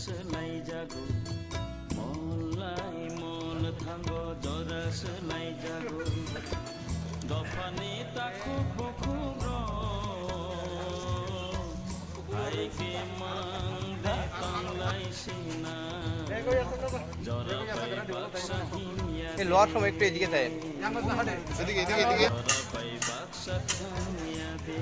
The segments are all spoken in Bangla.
Selai jago, molai mol thango jora selai jago, dofani taku bukuro, hai ke mang de tanglai sina, jora pai baksa himya. এই লোয়ার সময় একটু এদিকে যায় এদিকে এদিকে এদিকে jora pai baksa himya de.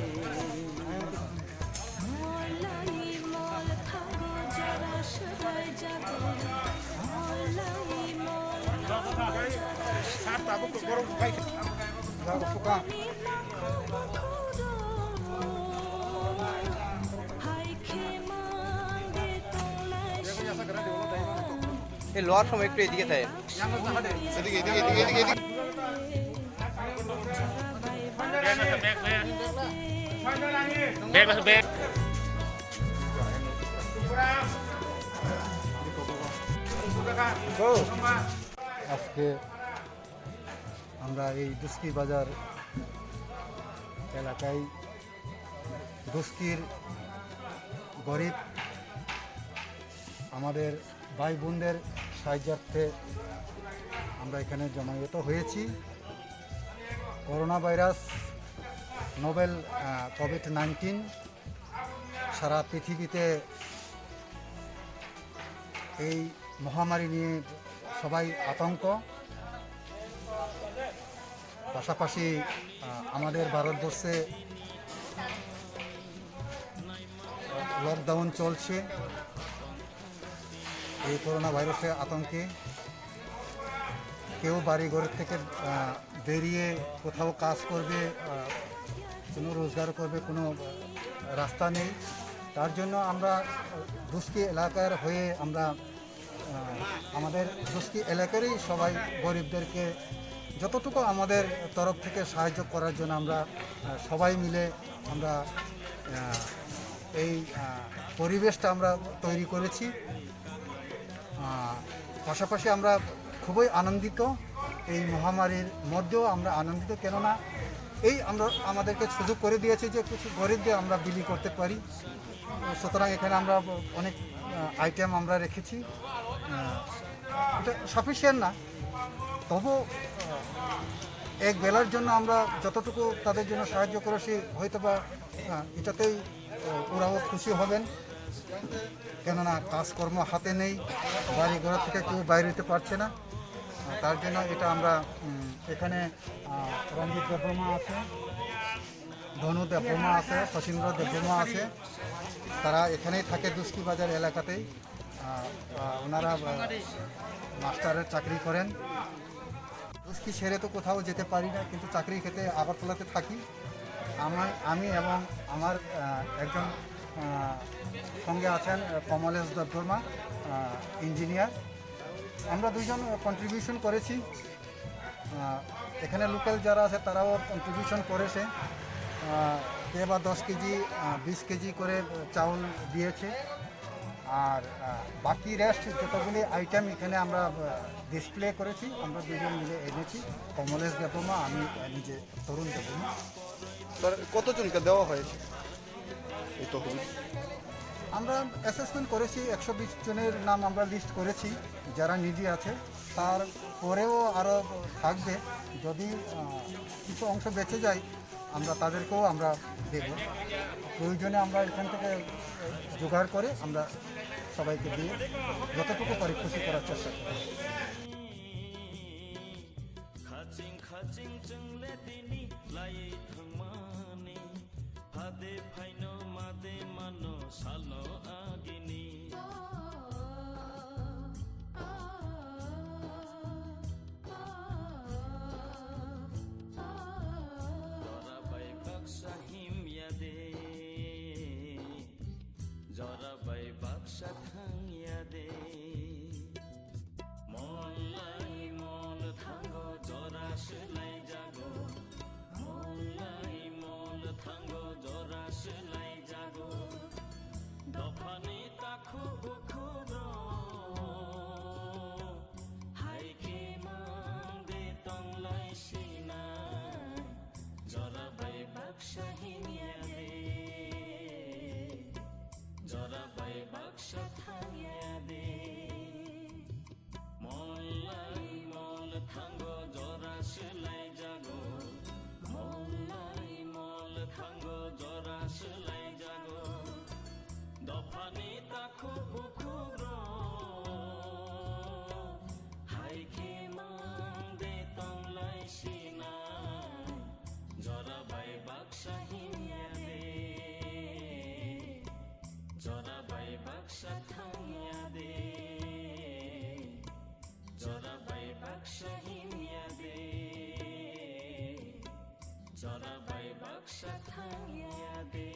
এই লোয়ার সময় একটু এদিকে যায় এদিকে এদিকে এদিকে এদিকে এদিকে ব্যাগ আছে ব্যাগ আজকে আমরা এই দুস্কি বাজার এলাকায় দুস্কির গরিব আমাদের ভাই বোনদের সাহায্যার্থে আমরা এখানে জমায়েত হয়েছি। করোনা ভাইরাস নোবেল কোভিড-19 সারা পৃথিবীতে এই মহামারী নিয়ে সবাই আতঙ্ক। পাশাপাশি আমাদের ভারতবর্ষে লকডাউন চলছে। এই করোনা ভাইরাসের আতঙ্কে কেউ বাড়ি ঘরের থেকে বেরিয়ে কোথাও কাজ করবে, কোনো রোজগার করবে, কোনো রাস্তা নেই। তার জন্য আমরা দুস্কি এলাকার হয়ে আমরা আমাদের দুস্কি এলাকারই সবাই গরিবদেরকে যতটুকু আমাদের তরফ থেকে সাহায্য করার জন্য আমরা সবাই মিলে আমরা এই পরিবেশটা আমরা তৈরি করেছি। পাশাপাশি আমরা খুবই আনন্দিত, এই মহামারীর মধ্যেও আমরা আনন্দিত, কেননা এই আমরা আমাদেরকে সুযোগ করে দিয়েছে যে কিছু গরিবদের আমরা বিলি করতে পারি। সুতরাং এখানে আমরা অনেক আইটেম আমরা রেখেছি। এটা সাফিসিয়েন্ট না, তবু এক বেলার জন্য আমরা যতটুকু তাদের জন্য সাহায্য করেছি হয়তো বা এটাতেই ওরাও খুশি হবেন, কেননা কাজকর্ম হাতে নেই, বাড়ি ঘর থেকে কেউ বাইরে হতে পারছে না। তার জন্য এটা আমরা এখানে রঞ্জিত দেববর্মা আছে, ধনু দেববর্মা আছে, শচীন্দ্র দেববর্মা আছে, তারা এখানেই থাকে দুস্কি বাজার এলাকাতেই। ওনারা মাস্টারের চাকরি করেন। দুস্কি ছেড়ে তো কোথাও যেতে পারি না, কিন্তু চাকরি খেতে আগরতলাতে থাকি। আমি এবং আমার একজন সঙ্গে আছেন কমলেশ দেববর্মা, ইঞ্জিনিয়ার। আমরা দুইজন কন্ট্রিবিউশন করেছি। এখানে লোকাল যারা আছে তারাও কন্ট্রিবিউশন করেছে। কে বা 10 কেজি 20 কেজি করে চাউল দিয়েছে। আর বাকি রেস্ট যতগুলি আইটেম এখানে আমরা ডিসপ্লে করেছি, আমরা দুজন মিলে এনেছি, কমলেশ দেববর্মা, আমি নিজে তরুণ দেববর্মা। কতজনকে দেওয়া হয়েছে এই তহবিল? আমরা অ্যাসেসমেন্ট করেছি, 120 জনের নাম আমরা লিস্ট করেছি যারা নিডি আছে। তারপরেও আরও থাকবে, যদি কিছু অংশ বেঁচে যায় আমরা তাদেরকেও আমরা দেব। প্রয়োজনে আমরা এখান থেকে জোগাড় করে আমরা সবাইকে দিয়ে যতটুকু পারি খুশি করার চেষ্টা করি। সবাই বাক্সা খাইয়া দে